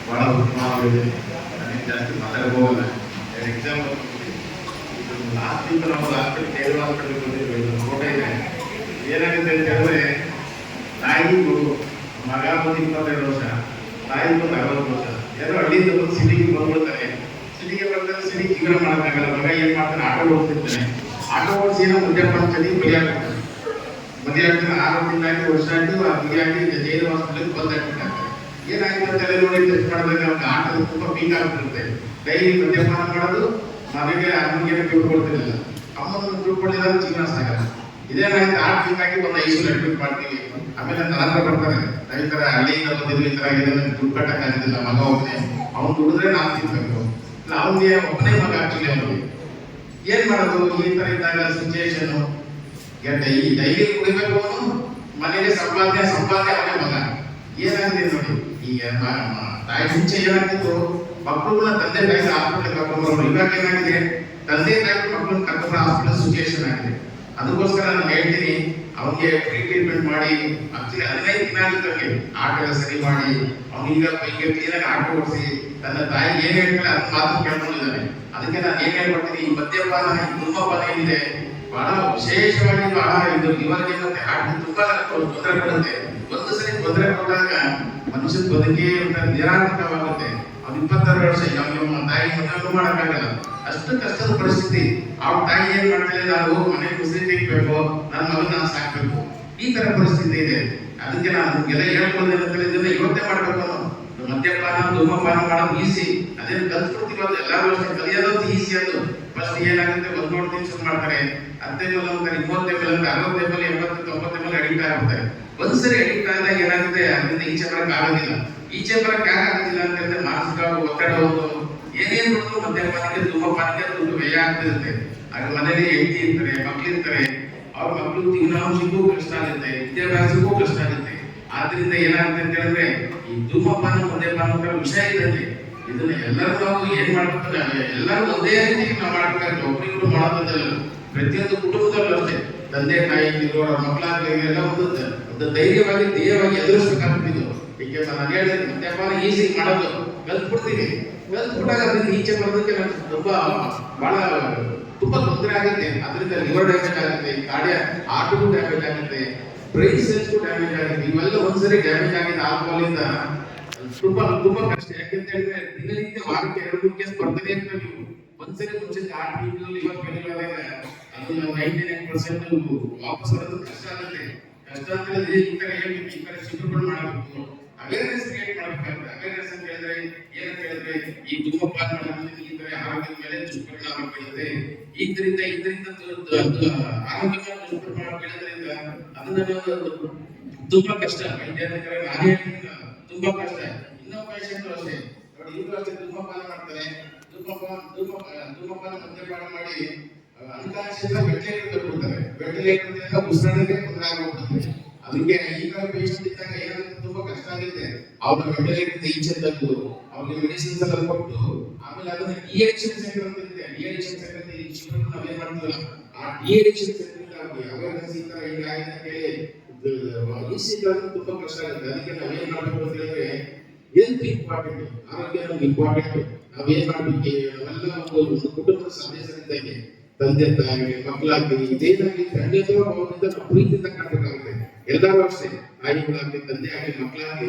ಬಹಳ ಉತ್ತಮವಾಗಿದೆ. ನನಗೆ ಜಾಸ್ತಿ ಮಾತಾಡಕ್ಕೆ ಹೋಗಲ್ಲ. ಎಕ್ಸಾಂಪಲ್ ಲಾಸ್ಟ್ ವೀಕ್ ನಾವು ಹಾಸ್ಪಿಟಲ್ ಕೇರಳ ಹಾಸ್ಪಿಟಲ್ ಬಂದಿದ್ದೀವಿ. ಫೋಟೋ ಇದೆ. ಏನಾಗುತ್ತೆ ಅಂತ ಹೇಳಿದ್ರೆ ತಾಯಿ ಮಗ ಬಂದು 22 ವರ್ಷ, ತಾಯಿ ಬಂದು 60 ವರ್ಷ. ಯಾರೋ ಹಳ್ಳಿಯಿಂದ ಬಂದು ಸಿಟಿಗೆ ಬಂದ್ಬಿಡ್ತಾರೆ. ಸಿಟಿಗೆ ಬರ್ತಾರೆ, ಸಿಟಿ ಜೀವನ ಮಾಡೋಕ್ಕಾಗಲ್ಲ. ಮಗ ಏನು ಮಾಡ್ತಾನೆ, ಆಟೋ ಓಡಿಸ್ತಿರ್ತಾನೆ. ಆಟೋ ಓಡಿಸಿ ಏನೋ ಮದ್ಯಪಾನ ಚಳಿ ಬಲಿ ಆಗ್ಬಿಡ್ತಾನೆ. ಮದುವೆ ಆಗ್ತಾನೆ 6 ತಿಂಗಳಾಗಿ ವರ್ಷ ಆಗಿ ಮದುವೆ ಆಗಿ ಜೈಲು ಹಾಸ್ಪಿಟಲ್ಗೆ ಬಂದಾಗ್ಬಿಟ್ಟಾರೆ. ಏನಾಯ್ತು ಅಂತ ನೋಡಿ ಟೆಸ್ಟ್ ಮಾಡಿದಾಗ ಅವ್ರಿಗೆ ಆಟದ ತುಂಬ ವೀಕ್ ಆಗ್ಬಿಟ್ಟಿರುತ್ತೆ. ಡೈಲಿ ಮದ್ಯಪಾನ ಮಾಡೋದು, ಮನೆಗೆ ಅಮ್ಮನಿಗೆ ದುಡ್ಡು ಕೊಡ್ತಿರಲಿಲ್ಲ. ಅಮ್ಮನ ದುಡ್ಡು ಕೊಡಲಿಲ್ಲ, ಜೀವನ ಸಾಗಲ್ಲ. ಇದೇನಾಯ್ತು 6 ತಿಂಗಳಾಗಿ ಒಂದು ಐಸೋಲ್ ಅಡ್ಮಿಟ್ ಮಾಡ್ತೀವಿ. ಆಮೇಲೆ ನನ್ನ ಬರ್ತಾರೆ, ಈ ಥರ ಹಳ್ಳಿಯಿಂದ ಬಂದಿದ್ರು, ಈ ಥರ ದುಡ್ಡು ಕಟ್ಟಕ್ಕಾಗೋದಿಲ್ಲ, ಮಗ ಒಬ್ಬನೇ, ಅವ್ನು ದುಡಿದ್ರೆ ನಾನು ತಿನ್ಬೇಕು. ಇಲ್ಲ ಅವನಿಗೆ ಒಬ್ಬನೇ ಮಗ ಆಗ್ತಿಲ್ಲ. ಅವನಿಗೆ ಏನ್ ಮಾಡೋದು? ಈ ಥರ ಇದ್ದಾಗ ಸಿಚುಯೇಷನ್ ಡೈಲಿ ಕುಡಿಬೇಕು, ಅವನು ಮನೆಗೆ ಸಂಪಾದನೆ ಅವನೇ ಮಗ. ಏನಾಗಿದೆ ನೋಡಿ, ಈಗ ತಾಯಿ ಮುಂಚೆ ಏನಾಗ್ತಿತ್ತು, ಮಕ್ಕಳುಗಳ ತಂದೆ ತಾಯಿ ಹಾಸ್ಪಿಟಲ್ ಕರ್ಕೊಂಡ್ಬರೋರು. ಇವಾಗ ಏನಾಗಿದೆ, ತಂದೆ ತಾಯಿ ಮಕ್ಕಳನ್ನ ಕರ್ಕೊಂಡ್ಬರೋ ಹಾಸ್ಪಿಟಲ್ ಸಿಚುಯೇಷನ್ ಆಗಿದೆ. ಅದಕ್ಕೋಸ್ಕರ ನಾನು ಹೇಳ್ತೀನಿ, ಅವನಿಗೆ ಫ್ರೀ ಟ್ರೀಟ್ಮೆಂಟ್ ಮಾಡಿ, ಆಕ್ಚುಲಿ 15 ದಿನ ಆಗಿದ್ದಕ್ಕೆ ಆಟ ಎಲ್ಲ ಸರಿ ಮಾಡಿ, ಅವನಿಗೆ ಕ್ಲೀನಾಗಿ ಆಟ ಓಡಿಸಿ, ತನ್ನ ತಾಯಿ ಏನ್ ಹೇಳ್ತಾರೆ ಅದನ್ನ ಮಾತ್ರ ಕೇಳ್ಕೊಂಡಿದ್ದಾನೆ. ಅದಕ್ಕೆ ನಾನು ಏನ್ ಹೇಳ್ಕೊಡ್ತೀನಿ, ಈ ಮದ್ಯಪಾನ, ಈ ಧೂಮಪಾನ ಏನಿದೆ ಬಹಳ ವಿಶೇಷವಾಗಿ ಬಹಳ ಇದು ಇವರಿಗೆ ಹಾರ್ಟ್ ತುಂಬಾ ತೊಂದರೆ ಕೊಡುತ್ತೆ. ಒಂದು ಸರಿ ತೊಂದರೆ ಕೊಟ್ಟಾಗ ಮನುಷ್ಯನ ಬದುಕೇ ನಿರಾರ್ಥಕವಾಗುತ್ತೆ. ಅವ್ನು 22 ವರ್ಷ, ನಮ್ಮ ತಾಯಿ ಮದುವೆ ಮಾಡೋಕ್ಕಾಗಲ್ಲ, ಅಷ್ಟು ಕಷ್ಟದ ಪರಿಸ್ಥಿತಿ. ಅವ್ರ ತಾಯಿ ಏನ್ ಮಾಡ್ತಾರೆ, ನಾನು ಮನೆ ಕುಸಿ ತೆಗಿಬೇಕು, ನನ್ನ ಮಗನ ನಾನು ಸಾಕ್ಬೇಕು, ಈ ತರ ಪರಿಸ್ಥಿತಿ ಇದೆ. ಅದಕ್ಕೆ ನಾನು ಎಲ್ಲ ಹೇಳ್ಕೊಳ್ಳೋದನ್ನ ಇವತ್ತೇ ಮಾಡ್ಬೇಕು. ಮದ್ಯಪಾನ ಧೂಮಪಾನ ಮಾಡೋದು ಈಸಿ, ಅದೇನು ಕಲ್ತ್ಕೊಡ್ತೀವಿ, ಅದು ಎಲ್ಲರೂ ಅಷ್ಟೇ ಕಲಿಯೋದು ಈಸಿ. ಅದು ಫಸ್ಟ್ ಏನಾಗುತ್ತೆ, ಒಂದ್ ನೋಡ್ತೀನಿ ಶುರು ಮಾಡ್ತಾರೆ, 10 ಮೇಲೆ ಅಂತಾರೆ, 30 ಮೇಲೆ ಅಂತ, 60 ಮೇಲೆ 80 90 ಮೇಲೆ ಅಡಿಕ್ಟ್ ಆಗ್ಬಿಡ್ತಾರೆ. ಒಂದ್ಸರಿ ಅಡಿಕ್ಟ್ ಆದಾಗ ಏನಾಗುತ್ತೆ, ಅದರಿಂದ ಈಚೆ ಬರಕ್ ಆಗೋದಿಲ್ಲ. ಈಚೆ ಬರಕ್ ಆಗೋದಿಲ್ಲ ಅಂತಂದ್ರೆ ಮಾನಸಿಕ ಒತ್ತಡ ಹೋಗೋದು, ಏನೇನ್ ಬಿಡೋದು ಮದ್ಯಪಾನಕ್ಕೆ ಧೂಮಪಾನಕ್ಕೆ ದುಡ್ಡು ವ್ಯಯ ಆಗ್ತಿರುತ್ತೆ. ಆಗ ಮನೇಲಿ ಹೆಂಡತಿ ಇರ್ತಾರೆ, ಮಕ್ಳಿರ್ತಾರೆ, ಅವ್ರ ಮಕ್ಳು ಜೀವನಾಂಶಕ್ಕೂ ಕಷ್ಟ ಆಗುತ್ತೆ, ವಿದ್ಯಾಭ್ಯಾಸಕ್ಕೂ ಕಷ್ಟ ಆಗುತ್ತೆ. ಆದ್ರಿಂದ ಏನಾಗುತ್ತೆ ಅಂತ ಹೇಳಿದ್ರೆ, ಈ ಧೂಮಪಾನ ಮದ್ಯಪಾನ ವಿಷಯ ಇದ್ದಂತೆ ಇದನ್ನ ಎಲ್ಲರೂ ನಾವು ಏನ್ ಮಾಡ್ಬೇಕು, ಎಲ್ಲರೂ ಒಂದೇ ರೀತಿ ನಾವು ಮಾಡ್ಬೇಕಾಗುತ್ತೆ. ಒಬ್ಬರಿಗೂ ಮಾಡೋದಲ್ಲ, ಪ್ರತಿಯೊಂದು ಕುಟುಂಬದಲ್ಲೂ ಅಷ್ಟೇ, ತಂದೆ ತಾಯಿ ಅವ್ರ ಮಕ್ಕಳಾಗಲಿಲ್ಲ ಒಂದು ಧೈರ್ಯವಾಗಿ ಧ್ಯೇಯವಾಗಿ ಎದುರಿಸಬೇಕಾಗ್ತಿದ್ದು. ಈಗ ನಾನು ಹೇಳಿದ್ರೆ ಮದ್ಯಪಾನ ಈಸಿ ಮಾಡೋದು ಕಲ್ತ್ಬಿಡ್ತೀವಿ, ಕಲ್ತ್ಬಿಟ್ಟಾಗ ಅದರಿಂದ ಈಚೆ ಬರೋದಕ್ಕೆ ನಮ್ಗೆ ತುಂಬಾ ತೊಂದರೆ ಆಗುತ್ತೆ. ಅದರಿಂದ ಲಿವರ್ ಡ್ಯಾಮೇಜ್ ಆಗುತ್ತೆ, ಹಾರ್ಟ್ಗೂ ಡ್ಯಾಮೇಜ್ ಆಗುತ್ತೆ, ಬ್ರೈನ್ ಸೆಲ್ಸ್ಗೂ ಡ್ಯಾಮೇಜ್ ಆಗುತ್ತೆ. ಇವೆಲ್ಲ ಒಂದ್ಸರಿ ಡ್ಯಾಮೇಜ್ ಆಗಿದೆ ಆಲ್ಕೋಹಾಲ್ ಇಂದ ತುಂಬಾ ಕಷ್ಟ. ಯಾಕಂತ ಹೇಳಿದ್ರೆ ದಿನನಿತ್ಯ ವಾರಕ್ಕೆ 2-3 ಕೇಸ್ ಬರ್ತಾನೆ ಇರ್ತವೆ. ನೀವು ಒಂದ್ಸರಿ ಮುಂಚೆ ಹಾರ್ಟ್ ಬೀಟ್ ಲಿವರ್ ಫೇಲ್ಯೂರ್ ಆದಾಗ ಅದು 99% ವಾಪಸ್ ಬರೋದು ಕಷ್ಟ ಆಗುತ್ತೆ. ಕಷ್ಟ ಅಂತ ಹೇಳಿದ್ರೆ ಈ ತರ ಹೇಳ್ಬೇಕು, ಈ ತರ ಶಿಬಿರಗಳು ಮಾಡಬೇಕು, ಅವೇರ್ನೆಸ್ ಕ್ರಿಯೇಟ್ ಮಾಡಬೇಕಾಗುತ್ತೆ. ಅವೇರ್ನೆಸ್ ಅಂತ ಹೇಳಿದ್ರೆ ಏನಂತ ಹೇಳಿದ್ರೆ, ಈ ಧೂಮಪಾನ ಮಾಡೋದ್ರಿಂದ ಈ ತರ ಆರೋಗ್ಯದ ಮೇಲೆ ದುಷ್ಪರಿಣಾಮ ಬೀಳುತ್ತೆ, ಇದರಿಂದ ಆರೋಗ್ಯ ದುಷ್ಪರಿಣಾಮ ಬೀಳೋದ್ರಿಂದ ಅದನ್ನ ತುಂಬಾ ಕಷ್ಟ. ನಾನೇ ತುಂಬಾ ಕಷ್ಟ. ಇನ್ನೊಬ್ಬ ಪೇಷಂಟ್ ಅಷ್ಟೇ ನೋಡಿ, ಇವರು ಅಷ್ಟೇ ಧೂಮಪಾನ ಮಾಡ್ತಾರೆ, ಧೂಮಪಾನ ಮದ್ಯಪಾನ ಮಾಡಿ ಅನ್ಕಾನ್ಶಿಯಸ್ ವೆಂಟಿಲೇಟರ್ ಕೊಡ್ತಾರೆ. ವೆಂಟಿಲೇಟರ್ ಉಸಿರಾಡೋಕೆ ತೊಂದರೆ ಆಗೋಗ್ತದೆ. ಅದಕ್ಕೆ ಈ ತರ ಪೇಷಂಟ್ ಇದ್ದಾಗ ಏನಾಗುತ್ತೆ, ತುಂಬಾ ಕಷ್ಟ ಆಗುತ್ತೆ. ಅವ್ರ ವೆಂಟಿಲೇಟರ್ ಈಚೆ ತೆಗೆದು ಅವ್ರಿಗೆ ಮೆಡಿಸಿನ್ಸ್ ಎಲ್ಲ ಕೊಟ್ಟು, ಆಮೇಲೆ ಅದನ್ನ ಡಿಅಡಿಕ್ಷನ್ ಸೆಂಟರ್ ಅಂತ ಇದೆ. ಡಿಅಡಿಕ್ಷನ್ ಸೆಂಟರ್ ನಾವೇನ್ ಮಾಡ್ತೀವಲ್ಲ, ಆ ಡಿಅಡಿಕ್ಷನ್ ಸೆಂಟರ್ ಅವೇರ್ನೆಸ್ ಈ ತರ ಹೀಗಾಗಿದೆ ತುಂಬಾ ಕಷ್ಟ ಆಗುತ್ತೆ. ಅದಕ್ಕೆ ನಾವೇನ್ ಮಾಡ್ಬೇಕು ಅಂತ ಹೇಳಿದ್ರೆ, ಹೆಲ್ತ್ ಇಂಪಾರ್ಟೆಂಟ್, ಆರೋಗ್ಯ ನಮ್ಗೆ ಇಂಪಾರ್ಟೆಂಟ್. ನಾವೇನ್ ಮಾಡ್ಬೇಕು, ನಾವೆಲ್ಲ ಒಂದು ಕುಟುಂಬದ ಸದಸ್ಯರಿದ್ದಾಗೆ, ತಂದೆ ತಾಯಿ ಮಕ್ಕಳಾಗ್ಲಿ ಇದೇನಾಗ್ಲಿ ಖಂಡಿತವಾಗಿ ಪ್ರೀತಿಯಿಂದ ಕಾಣಬೇಕಾಗುತ್ತೆ. ಎಲ್ಲರೂ ಅಷ್ಟೇ, ತಾಯಿಗಳಾಗ್ಲಿ ತಂದೆ ಆಗಲಿ ಮಕ್ಕಳಾಗ್ಲಿ